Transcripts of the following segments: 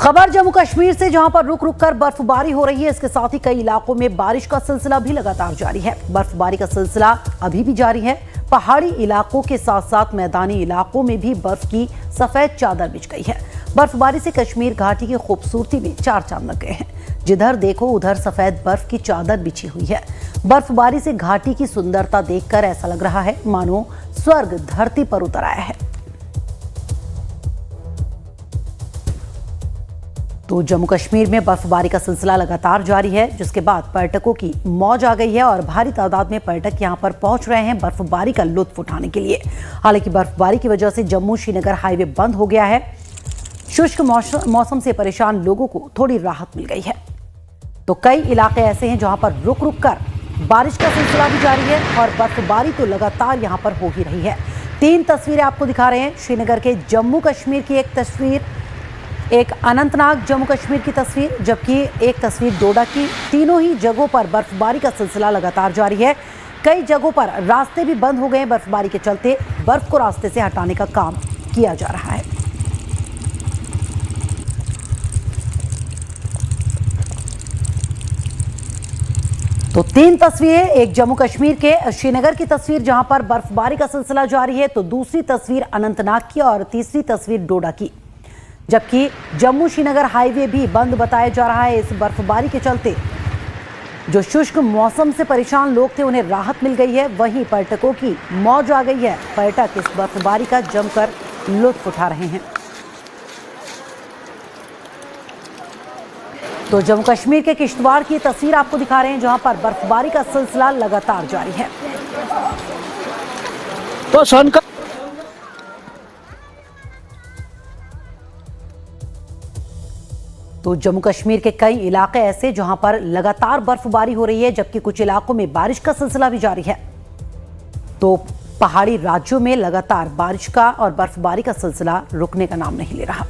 खबर जम्मू कश्मीर से, जहां पर रुक रुक कर बर्फबारी हो रही है। इसके साथ ही कई इलाकों में बारिश का सिलसिला भी लगातार जारी है। बर्फबारी का सिलसिला अभी भी जारी है। पहाड़ी इलाकों के साथ साथ मैदानी इलाकों में भी बर्फ की सफेद चादर बिछ गई है। बर्फबारी से कश्मीर घाटी की खूबसूरती में चार चांद लग गए हैं। जिधर देखो उधर सफेद बर्फ की चादर बिछी हुई है। बर्फबारी से घाटी की सुंदरता देखकर ऐसा लग रहा है मानो स्वर्ग धरती पर उतर आया है। तो जम्मू कश्मीर में बर्फबारी का सिलसिला लगातार जारी है, जिसके बाद पर्यटकों की मौज आ गई है और भारी तादाद में पर्यटक यहां पर पहुंच रहे हैं बर्फबारी का लुत्फ उठाने के लिए। हालांकि बर्फबारी की वजह से जम्मू श्रीनगर हाईवे बंद हो गया है। शुष्क मौसम से परेशान लोगों को थोड़ी राहत मिल गई है। तो कई इलाके ऐसे हैं जहां पर रुक रुक कर बारिश का सिलसिला भी जारी है और बर्फबारी तो लगातार यहां पर हो ही रही है। 3 तस्वीरें आपको दिखा रहे हैं। श्रीनगर के जम्मू कश्मीर की एक तस्वीर, एक अनंतनाग जम्मू कश्मीर की तस्वीर, जबकि एक तस्वीर डोडा की। तीनों ही जगहों पर बर्फबारी का सिलसिला लगातार जारी है। कई जगहों पर रास्ते भी बंद हो गए हैं। बर्फबारी के चलते बर्फ को रास्ते से हटाने का काम किया जा रहा है। तो 3 तस्वीरें, एक जम्मू कश्मीर के श्रीनगर की तस्वीर जहां पर बर्फबारी का सिलसिला जारी है, तो दूसरी तस्वीर अनंतनाग की और तीसरी तस्वीर डोडा की। जबकि जम्मू श्रीनगर हाईवे भी बंद बताया जा रहा है। इस बर्फबारी के चलते जो शुष्क मौसम से परेशान लोग थे उन्हें राहत मिल गई है, वहीं पर्यटकों की मौज आ गई है। पर्यटक इस बर्फबारी का जमकर लुत्फ उठा रहे हैं। तो जम्मू कश्मीर के किश्तवाड़ की तस्वीर आपको दिखा रहे हैं, जहां पर बर्फबारी का सिलसिला लगातार जारी है। तो जम्मू कश्मीर के कई इलाके ऐसे जहां पर लगातार बर्फबारी हो रही है, जबकि कुछ इलाकों में बारिश का सिलसिला भी जारी है। तो पहाड़ी राज्यों में लगातार बारिश का और बर्फबारी का सिलसिला रुकने का नाम नहीं ले रहा।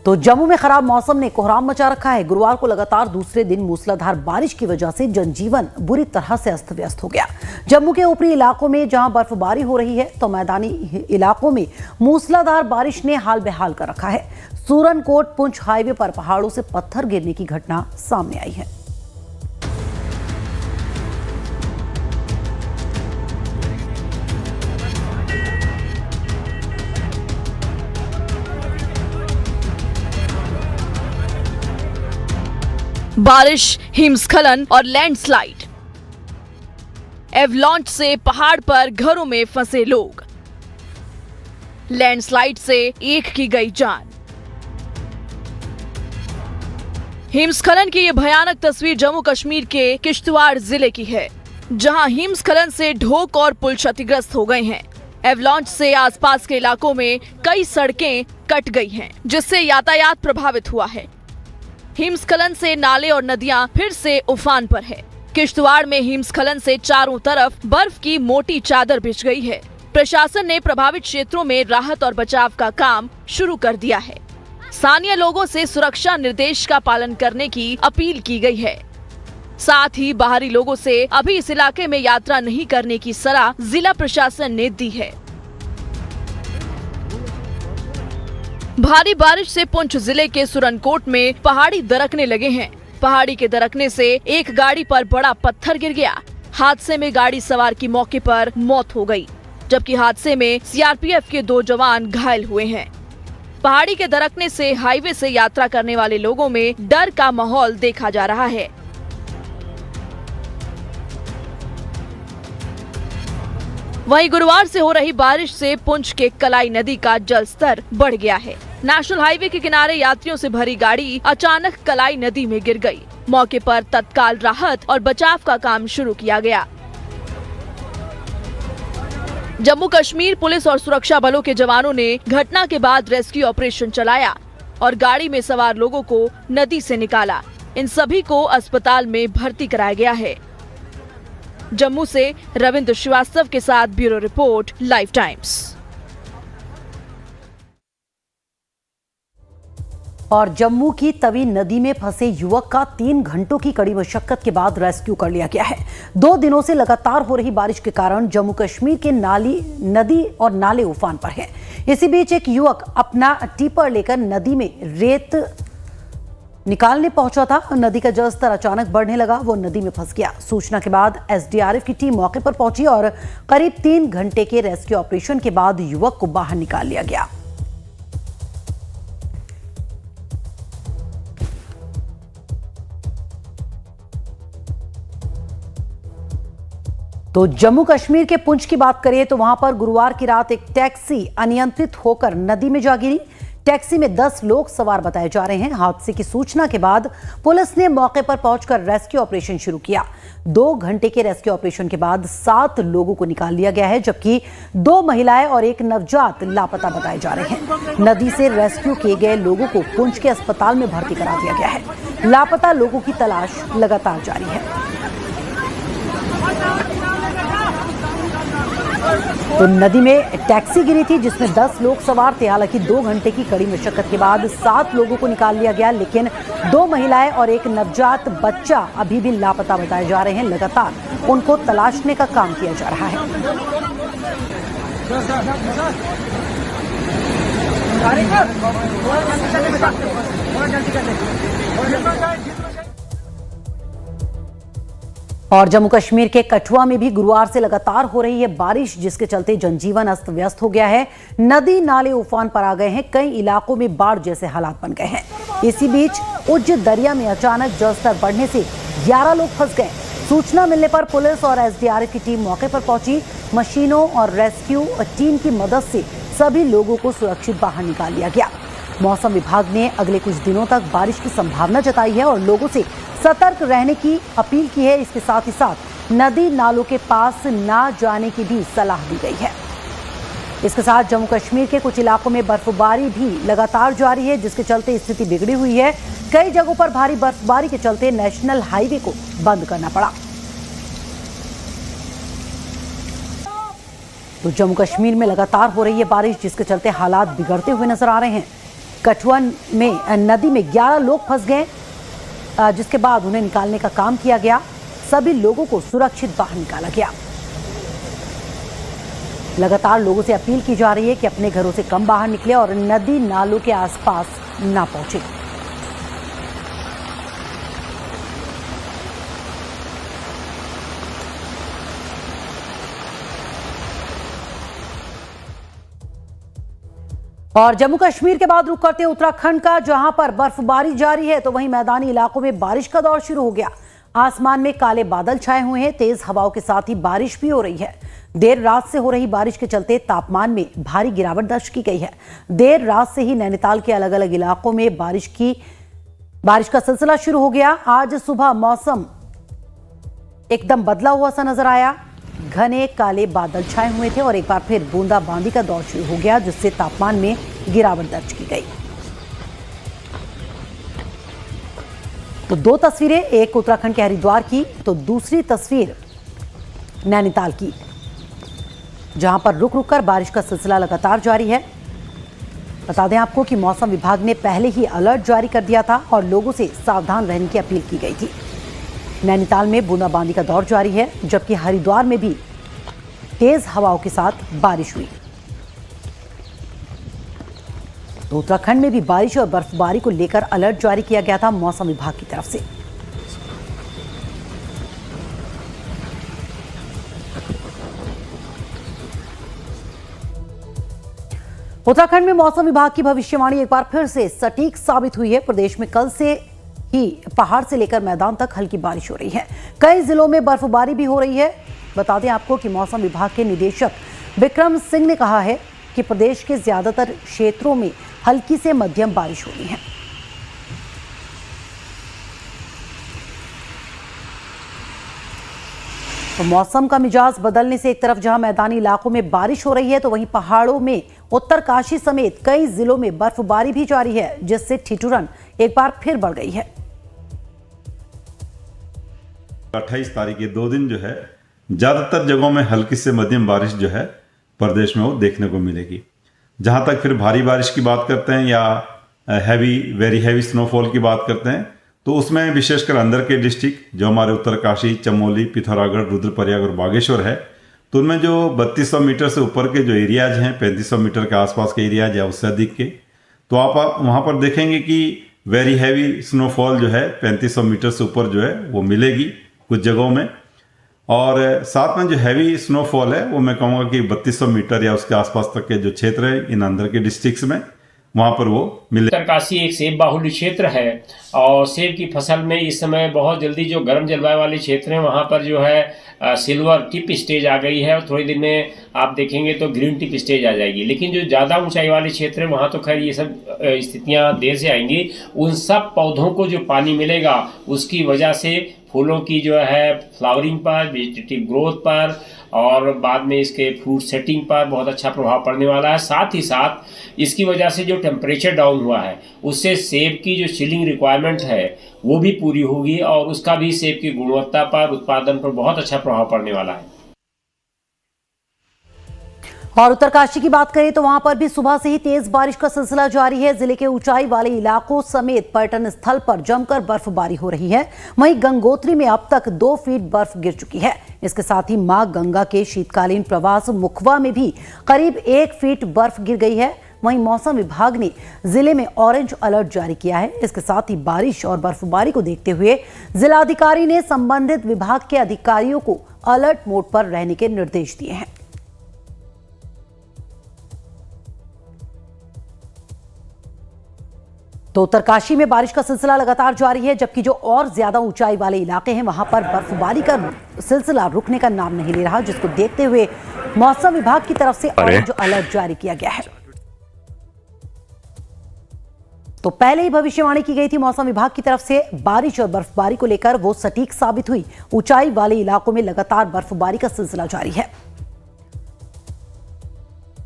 तो जम्मू में खराब मौसम ने कोहराम मचा रखा है। गुरुवार को लगातार दूसरे दिन मूसलाधार बारिश की वजह से जनजीवन बुरी तरह से अस्त व्यस्त हो गया। जम्मू के ऊपरी इलाकों में जहां बर्फबारी हो रही है, तो मैदानी इलाकों में मूसलाधार बारिश ने हाल बेहाल कर रखा है। सूरनकोट पुंछ हाईवे पर पहाड़ों से पत्थर गिरने की घटना सामने आई है। बारिश, हिमस्खलन और लैंडस्लाइड। एवलांच से पहाड़ पर घरों में फंसे लोग। लैंडस्लाइड से एक की गई जान। हिमस्खलन की यह भयानक तस्वीर जम्मू कश्मीर के किश्तवाड़ जिले की है, जहां हिमस्खलन से ढोक और पुल क्षतिग्रस्त हो गए हैं। एवलांच से आसपास के इलाकों में कई सड़कें कट गई हैं, जिससे यातायात प्रभावित हुआ है। हिमस्खलन से नाले और नदियां फिर से उफान पर है। किश्तवाड़ में हिमस्खलन से चारों तरफ बर्फ की मोटी चादर बिछ गई है। प्रशासन ने प्रभावित क्षेत्रों में राहत और बचाव का काम शुरू कर दिया है। स्थानीय लोगों से सुरक्षा निर्देश का पालन करने की अपील की गई है। साथ ही बाहरी लोगों से अभी इस इलाके में यात्रा नहीं करने की सलाह जिला प्रशासन ने दी है। भारी बारिश से पुंछ जिले के सुरनकोट में पहाड़ी दरकने लगे हैं। पहाड़ी के दरकने से एक गाड़ी पर बड़ा पत्थर गिर गया। हादसे में गाड़ी सवार की मौके पर मौत हो गई, जबकि हादसे में सीआरपीएफ के 2 जवान घायल हुए हैं। पहाड़ी के दरकने से हाईवे से यात्रा करने वाले लोगों में डर का माहौल देखा जा रहा है। वहीं गुरुवार से हो रही बारिश से पुंछ के कलाई नदी का जलस्तर बढ़ गया है। नेशनल हाईवे के किनारे यात्रियों से भरी गाड़ी अचानक कलाई नदी में गिर गई। मौके पर तत्काल राहत और बचाव का काम शुरू किया गया। जम्मू कश्मीर पुलिस और सुरक्षा बलों के जवानों ने घटना के बाद रेस्क्यू ऑपरेशन चलाया और गाड़ी में सवार लोगों को नदी से निकाला। इन सभी को अस्पताल में भर्ती कराया गया है। जम्मू से रविंद्र श्रीवास्तव के साथ ब्यूरो रिपोर्ट, लाइव टाइम्स। और जम्मू की तवी नदी में फंसे युवक का 3 घंटों की कड़ी मशक्कत के बाद रेस्क्यू कर लिया गया है। 2 दिनों से लगातार हो रही बारिश के कारण जम्मू कश्मीर के नदी और नाले उफान पर हैं। इसी बीच एक युवक अपना टिपर लेकर नदी में रेत निकालने पहुंचा था। नदी का जलस्तर अचानक बढ़ने लगा, वो नदी में फंस गया। सूचना के बाद एसडीआरएफ की टीम मौके पर पहुंची और करीब 3 घंटे के रेस्क्यू ऑपरेशन के बाद युवक को बाहर निकाल लिया गया। तो जम्मू कश्मीर के पुंछ की बात करें तो वहां पर गुरुवार की रात एक टैक्सी अनियंत्रित होकर नदी में जा गिरी। टैक्सी में 10 लोग सवार बताए जा रहे हैं। हादसे की सूचना के बाद पुलिस ने मौके पर पहुंचकर रेस्क्यू ऑपरेशन शुरू किया। 2 घंटे के रेस्क्यू ऑपरेशन के बाद 7 लोगों को निकाल लिया गया है, जबकि 2 महिलाएं और एक नवजात लापता बताए जा रहे हैं। नदी से रेस्क्यू किए गए लोगों को पुंछ के अस्पताल में भर्ती करा दिया गया है। लापता लोगों की तलाश लगातार जारी है। तो नदी में टैक्सी गिरी थी जिसमें 10 लोग सवार थे। हालांकि 2 घंटे की कड़ी मशक्कत के बाद 7 लोगों को निकाल लिया गया, लेकिन 2 महिलाएं और एक नवजात बच्चा अभी भी लापता बताए जा रहे हैं। लगातार उनको तलाशने का काम किया जा रहा है। और जम्मू कश्मीर के कठुआ में भी गुरुवार से लगातार हो रही है बारिश, जिसके चलते जनजीवन अस्त व्यस्त हो गया है। नदी नाले उफान पर आ गए हैं, कई इलाकों में बाढ़ जैसे हालात बन गए हैं। इसी बीच उज्ज दरिया में अचानक जलस्तर बढ़ने से 11 लोग फंस गए। सूचना मिलने पर पुलिस और एसडीआरएफ की टीम मौके पर पहुंची। मशीनों और रेस्क्यू टीम की मदद से सभी लोगों को सुरक्षित बाहर निकाल लिया गया। मौसम विभाग ने अगले कुछ दिनों तक बारिश की संभावना जताई है और लोगों से सतर्क रहने की अपील की है। इसके साथ ही साथ नदी नालों के पास ना जाने की भी सलाह दी गई है। इसके साथ जम्मू कश्मीर के कुछ इलाकों में बर्फबारी भी लगातार जारी है, जिसके चलते स्थिति बिगड़ी हुई है। कई जगहों पर भारी बर्फबारी के चलते नेशनल हाईवे को बंद करना पड़ा। तो जम्मू कश्मीर में लगातार हो रही है बारिश, जिसके चलते हालात बिगड़ते हुए नजर आ रहे हैं। कठुआ में नदी में 11 लोग फंस गए, जिसके बाद उन्हें निकालने का काम किया गया। सभी लोगों को सुरक्षित बाहर निकाला गया। लगातार लोगों से अपील की जा रही है कि अपने घरों से कम बाहर निकले और नदी नालों के आसपास ना पहुंचे। और जम्मू कश्मीर के बाद रुख करते हैं उत्तराखंड का, जहां पर बर्फबारी जारी है तो वहीं मैदानी इलाकों में बारिश का दौर शुरू हो गया। आसमान में काले बादल छाए हुए हैं, तेज हवाओं के साथ ही बारिश भी हो रही है। देर रात से हो रही बारिश के चलते तापमान में भारी गिरावट दर्ज की गई है। देर रात से ही नैनीताल के अलग अलग इलाकों में बारिश का सिलसिला शुरू हो गया। आज सुबह मौसम एकदम बदला हुआ सा नजर आया। घने काले बादल छाए हुए थे और एक बार फिर बूंदाबांदी का दौर शुरू हो गया, जिससे तापमान में गिरावट दर्ज की गई। तो 2 तस्वीरें, एक उत्तराखंड के हरिद्वार की तो दूसरी तस्वीर नैनीताल की, जहां पर रुक रुक कर बारिश का सिलसिला लगातार जारी है। बता दें आपको कि मौसम विभाग ने पहले ही अलर्ट जारी कर दिया था और लोगों से सावधान रहने की अपील की गई थी। नैनीताल में बूंदाबांदी का दौर जारी है, जबकि हरिद्वार में भी तेज हवाओं के साथ बारिश हुई। तो उत्तराखंड में भी बारिश और बर्फबारी को लेकर अलर्ट जारी किया गया था मौसम विभाग की तरफ से। उत्तराखंड में मौसम विभाग की भविष्यवाणी एक बार फिर से सटीक साबित हुई है। प्रदेश में कल से ही पहाड़ से लेकर मैदान तक हल्की बारिश हो रही है। कई जिलों में बर्फबारी भी हो रही है। बता दें आपको कि मौसम विभाग के निदेशक विक्रम सिंह ने कहा है कि प्रदेश के ज्यादातर क्षेत्रों में हल्की से मध्यम बारिश हो रही है। तो मौसम का मिजाज बदलने से एक तरफ जहां मैदानी इलाकों में बारिश हो रही है, तो वहीं पहाड़ों में उत्तरकाशी समेत कई जिलों में बर्फबारी भी जारी है, जिससे ठिठुरन एक बार फिर बढ़ गई है। 28 तारीख ये 2 दिन जो है ज्यादातर जगहों में हल्की से मध्यम बारिश जो है प्रदेश में वो देखने को मिलेगी। जहां तक फिर भारी बारिश की बात करते हैं या वेरी हैवी स्नोफॉल की बात करते हैं, तो उसमें विशेषकर अंदर के डिस्ट्रिक्ट जो हमारे उत्तरकाशी, चमोली, पिथौरागढ़, रुद्रप्रयाग और बागेश्वर है, तो उनमें जो 3200 मीटर से ऊपर के जो एरियाज हैं, 3500 मीटर के आसपास के एरियाज या उससे अधिक के, तो आप वहाँ पर देखेंगे कि वेरी हैवी स्नोफॉल जो है 3500 मीटर से ऊपर जो है वो मिलेगी कुछ जगहों में। और साथ में जो हैवी स्नोफॉल है वो मैं कहूँगा कि 3200 मीटर या उसके आसपास तक के जो क्षेत्र है इन अंदर के डिस्ट्रिक्ट्स में, वहाँ पर वो मिले। उत्तरकाशी एक सेब बाहुल्य क्षेत्र है और सेब की फसल में इस समय बहुत जल्दी जो गर्म जलवायु वाले क्षेत्र हैं वहाँ पर जो है सिल्वर टिप स्टेज आ गई है और थोड़ी दिन में आप देखेंगे तो ग्रीन टिप स्टेज आ जाएगी। लेकिन जो ज़्यादा ऊंचाई वाले क्षेत्र हैं वहाँ तो खैर ये सब स्थितियाँ देर से आएंगी। उन सब पौधों को जो पानी मिलेगा उसकी वजह से फूलों की जो है फ्लावरिंग पर, वेजिटेटिव ग्रोथ पर और बाद में इसके फ्रूट सेटिंग पर बहुत अच्छा प्रभाव पड़ने वाला है। साथ ही साथ इसकी वजह से जो टेम्परेचर डाउन हुआ है उससे सेब की जो चिलिंग रिक्वायरमेंट है वो भी पूरी होगी और उसका भी सेब की गुणवत्ता पर, उत्पादन पर बहुत अच्छा प्रभाव पड़ने वाला है। और उत्तरकाशी की बात करें तो वहां पर भी सुबह से ही तेज बारिश का सिलसिला जारी है। जिले के ऊंचाई वाले इलाकों समेत पर्यटन स्थल पर जमकर बर्फबारी हो रही है। वहीं गंगोत्री में अब तक 2 फीट बर्फ गिर चुकी है। इसके साथ ही मां गंगा के शीतकालीन प्रवास मुखवा में भी करीब 1 फीट बर्फ गिर गई है। वहीं मौसम विभाग ने जिले में ऑरेंज अलर्ट जारी किया है। इसके साथ ही बारिश और बर्फबारी को देखते हुए जिलाधिकारी ने संबंधित विभाग के अधिकारियों को अलर्ट मोड पर रहने के निर्देश दिए हैं। तो उत्तरकाशी में बारिश का सिलसिला लगातार जारी है, जबकि जो और ज्यादा ऊंचाई वाले इलाके हैं वहां पर बर्फबारी का सिलसिला रुकने का नाम नहीं ले रहा, जिसको देखते हुए मौसम विभाग की तरफ से ऑरेंज अलर्ट जारी किया गया है। तो पहले ही भविष्यवाणी की गई थी मौसम विभाग की तरफ से बारिश और बर्फबारी को लेकर, वो सटीक साबित हुई। ऊंचाई वाले इलाकों में लगातार बर्फबारी का सिलसिला जारी है।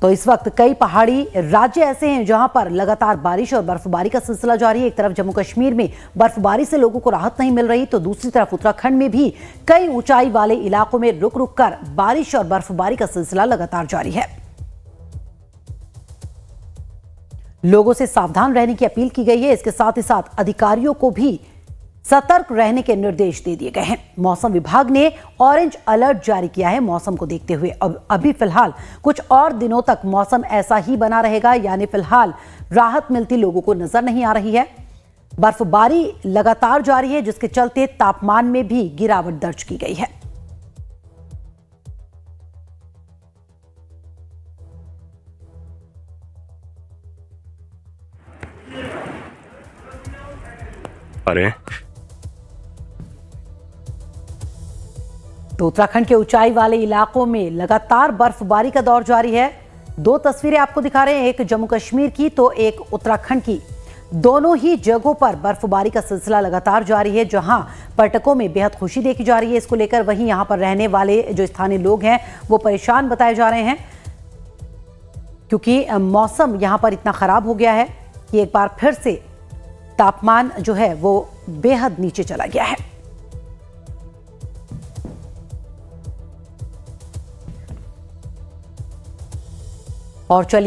तो इस वक्त कई पहाड़ी राज्य ऐसे हैं जहां पर लगातार बारिश और बर्फबारी का सिलसिला जारी है। एक तरफ जम्मू कश्मीर में बर्फबारी से लोगों को राहत नहीं मिल रही, तो दूसरी तरफ उत्तराखंड में भी कई ऊंचाई वाले इलाकों में रुक रुक कर बारिश और बर्फबारी का सिलसिला लगातार जारी है। लोगों से सावधान रहने की अपील की गई है। इसके साथ ही साथ अधिकारियों को भी सतर्क रहने के निर्देश दे दिए गए हैं। मौसम विभाग ने ऑरेंज अलर्ट जारी किया है मौसम को देखते हुए। अब अभी फिलहाल कुछ और दिनों तक मौसम ऐसा ही बना रहेगा, यानी फिलहाल राहत मिलती लोगों को नजर नहीं आ रही है। बर्फबारी लगातार जारी है, जिसके चलते तापमान में भी गिरावट दर्ज की गई है। अरे तो उत्तराखंड के ऊंचाई वाले इलाकों में लगातार बर्फबारी का दौर जारी है। 2 तस्वीरें आपको दिखा रहे हैं, एक जम्मू कश्मीर की तो एक उत्तराखंड की। दोनों ही जगहों पर बर्फबारी का सिलसिला लगातार जारी है, जहां पर्यटकों में बेहद खुशी देखी जा रही है इसको लेकर। वहीं यहां पर रहने वाले जो स्थानीय लोग हैं वो परेशान बताए जा रहे हैं, क्योंकि मौसम यहां पर इतना खराब हो गया है कि एक बार फिर से तापमान जो है वो बेहद नीचे चला गया है। और चलिए